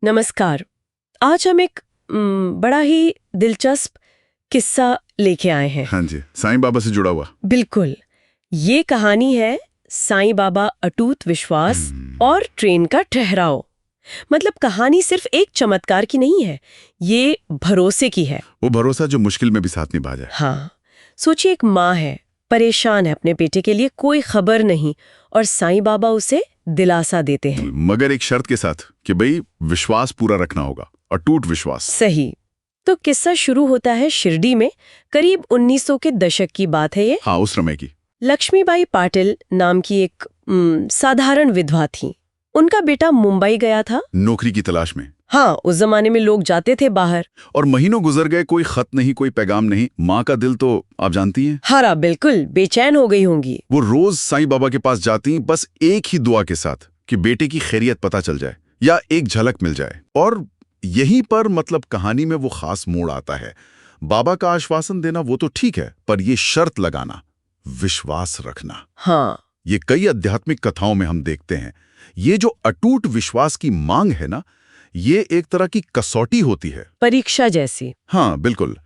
नमस्कार। आज हम एक बड़ा ही दिलचस्प किस्सा लेके आए हैं। हाँ जी, साईं बाबा से जुड़ा हुआ। बिल्कुल। ये कहानी है साईं बाबा अटूट विश्वास और ट्रेन का ठहराव। मतलब कहानी सिर्फ एक चमत्कार की नहीं है, ये भरोसे की है। वो भरोसा जो मुश्किल में भी साथ निभा जाए। हाँ, सोचिए एक माँ है, परेशान है अपने बेटे के लिए, कोई खबर नहीं, और साईं बाबा उसे दिलासा देते हैं। मगर एक शर्त के साथ कि भाई विश्वास पूरा रखना होगा, अटूट विश्वास। सही। तो किस्सा शुरू होता है शिरडी में, करीब 1900 के दशक की बात है ये। हाँ, उस समय की। लक्ष्मीबाई पाटिल नाम की एक साधारण विधवा थी। उनका बेटा मुंबई गया था नौकरी की तलाश में। हाँ, उस जमाने में लोग जाते थे बाहर। और महीनों गुजर गए, कोई खत नहीं, कोई पैगाम नहीं। माँ का दिल तो आप जानती हैं। हरा बिल्कुल बेचैन हो गई होंगी। वो रोज साईं बाबा के पास जाती, बस एक ही दुआ के साथ कि बेटे की खैरियत पता चल जाए या एक झलक मिल जाए। और यहीं पर मतलब कहानी में वो खास मोड़ आता है। बाबा का आश्वासन देना वो तो ठीक है, पर ये शर्त लगाना, विश्वास रखना। हाँ, ये कई आध्यात्मिक कथाओं में हम देखते हैं। ये जो अटूट विश्वास की मांग है ना, ये एक तरह की कसौटी होती है, परीक्षा जैसी। हाँ बिल्कुल,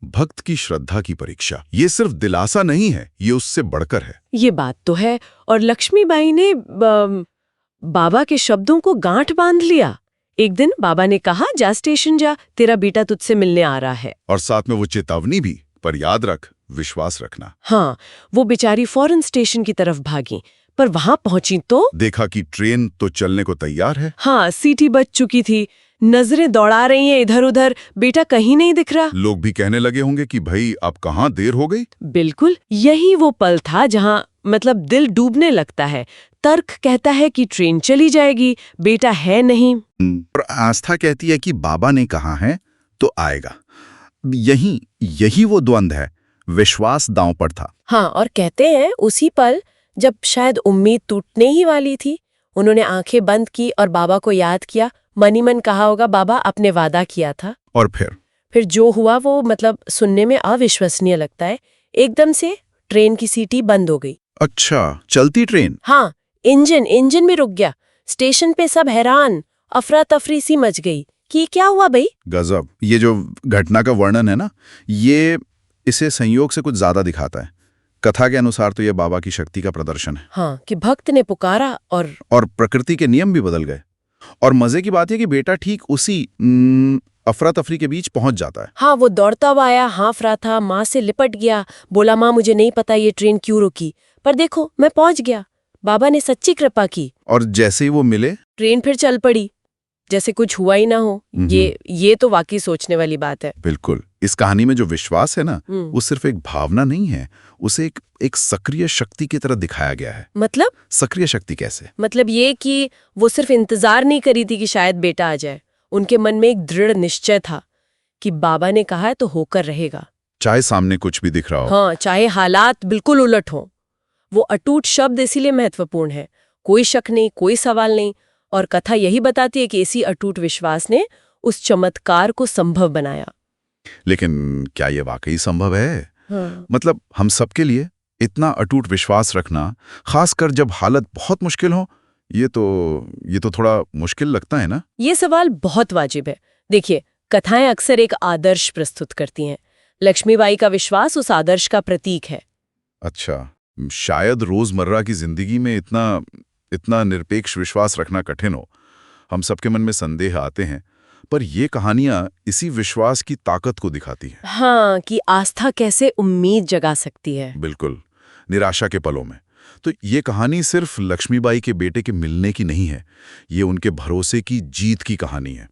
भक्त की श्रद्धा की परीक्षा। ये सिर्फ दिलासा नहीं है, ये उससे बढ़कर है। ये बात तो है। और लक्ष्मीबाई ने बाबा के शब्दों को गांठ बांध लिया। एक दिन बाबा ने कहा, जा स्टेशन जा, तेरा बेटा तुझसे मिलने आ रहा है। और साथ में वो चेतावनी भी, पर याद रख, विश्वास रखना। हाँ, वो बेचारी फौरन स्टेशन की तरफ भागी, पर वहां पहुंची तो देखा कि ट्रेन तो चलने को तैयार है। हाँ, सीटी बज चुकी थी। नजरें दौड़ा रही हैं इधर उधर, बेटा कहीं नहीं दिख रहा। लोग भी कहने लगे होंगे कि भाई अब कहाँ देर हो गई। बिल्कुल, यही वो पल था जहां मतलब दिल डूबने लगता है। तर्क कहता है कि ट्रेन चली जाएगी, बेटा है नहीं। और आस्था कहती है कि बाबा ने कहा है तो आएगा। यही वो द्वंद्व है। विश्वास दांव पर था। हाँ, और कहते हैं उसी पल जब शायद उम्मीद टूटने ही वाली थी, उन्होंने आंखें बंद की और बाबा को याद किया। मन ही मन कहा होगा, बाबा आपने वादा किया था। और फिर जो हुआ वो मतलब सुनने में अविश्वसनीय लगता है। एकदम से ट्रेन की सीटी बंद हो गई। अच्छा, चलती ट्रेन। हाँ, इंजन भी रुक गया। स्टेशन पे सब हैरान, अफरा तफरी सी मच गई कि क्या हुआ भाई। गजब। ये जो घटना का वर्णन है ना, ये इसे संयोग से कुछ ज्यादा दिखाता है। कथा के अनुसार तो ये बाबा की शक्ति का प्रदर्शन है। हाँ, कि भक्त ने पुकारा और प्रकृति के नियम भी बदल गए। और मजे की बात है कि बेटा ठीक उसी अफरा तफरी के बीच पहुंच जाता है। हाँ, वो दौड़ता हुआ आया, हाँफ रहा था, माँ से लिपट गया, बोला माँ मुझे नहीं पता ये ट्रेन क्यों रुकी, पर देखो मैं पहुंच गया। बाबा ने सच्ची कृपा की। और जैसे ही वो मिले, ट्रेन फिर चल पड़ी, जैसे कुछ हुआ ही ना हो। ये तो वाकई सोचने वाली बात है। बिल्कुल। इस कहानी में जो विश्वास है ना, वो सिर्फ एक भावना नहीं है, उसे एक सक्रिय शक्ति की तरह दिखाया गया है। मतलब सक्रिय शक्ति कैसे? मतलब ये कि वो सिर्फ इंतजार नहीं करी थी कि शायद बेटा आ जाए। उनके मन में एक दृढ़ निश्चय था कि बाबा ने कहा है तो होकर रहेगा, चाहे सामने कुछ भी दिख रहा हो। हाँ, चाहे हालात बिल्कुल उलट हो। वो अटूट शब्द इसीलिए महत्वपूर्ण है। कोई शक नहीं, कोई सवाल नहीं। और कथा यही बताती है कि इसी अटूट विश्वास ने उस चमत्कार को संभव बनाया। लेकिन क्या ये वाकई संभव है? हाँ। मतलब हम सबके लिए इतना अटूट विश्वास रखना, खासकर जब हालत बहुत मुश्किल हो, ये तो थोड़ा मुश्किल लगता है ना। ये सवाल बहुत वाजिब है। देखिए, कथाएं अक्सर एक आदर्श प्रस्तुत करती हैं। लक्ष्मीबाई का विश्वास उस आदर्श का प्रतीक है। अच्छा, शायद रोजमर्रा की जिंदगी में इतना निरपेक्ष विश्वास रखना कठिन हो। हम सबके मन में संदेह आते हैं, पर ये कहानियां इसी विश्वास की ताकत को दिखाती हैं। हाँ, कि आस्था कैसे उम्मीद जगा सकती है। बिल्कुल, निराशा के पलों में। तो ये कहानी सिर्फ लक्ष्मीबाई के बेटे के मिलने की नहीं है, ये उनके भरोसे की जीत की कहानी है।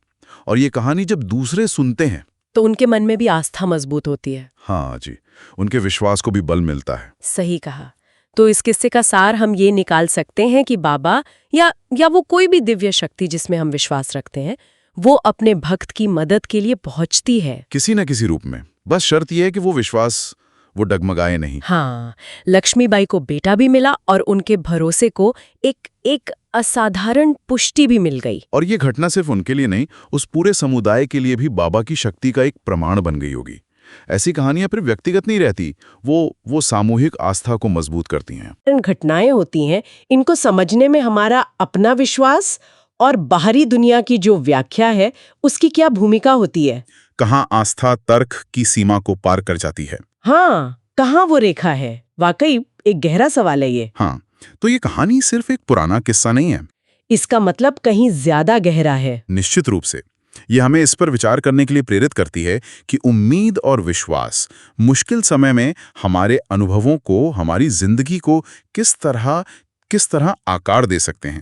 और ये कहानी जब दूसरे सुनते हैं तो उनके मन में भी आस्था मजबूत होती है। हाँ जी, उनके विश्वास को भी बल मिलता है। सही कहा। तो इस किस्से का सार हम ये निकाल सकते हैं कि बाबा या वो कोई भी दिव्य शक्ति जिसमें हम विश्वास रखते हैं, वो अपने भक्त की मदद के लिए पहुंचती है, किसी न किसी रूप में। बस शर्त यह है कि वो विश्वास वो डगमगाए नहीं। हाँ, लक्ष्मीबाई को बेटा भी मिला और उनके भरोसे को एक असाधारण पुष्टि भी मिल गई। और ये घटना सिर्फ उनके लिए नहीं, उस पूरे समुदाय के लिए भी बाबा की शक्ति का एक प्रमाण बन गई होगी। ऐसी कहानियां फिर व्यक्तिगत नहीं रहती, वो सामूहिक आस्था को मजबूत करती हैं। घटनाएं होती हैं, इनको समझने में हमारा अपना विश्वास और बाहरी दुनिया की जो व्याख्या है उसकी क्या भूमिका होती है? कहाँ आस्था तर्क की सीमा को पार कर जाती है। हाँ, कहाँ वो रेखा है? वाकई एक गहरा सवाल है ये। हाँ, तो ये कहानी सिर्फ एक पुराना किस्सा नहीं है। इसका मतलब कहीं ज्यादा गहरा है। निश्चित रूप से ये हमें इस पर विचार करने के लिए प्रेरित करती है कि उम्मीद और विश्वास मुश्किल समय में हमारे अनुभवों को, हमारी जिंदगी को किस तरह आकार दे सकते हैं।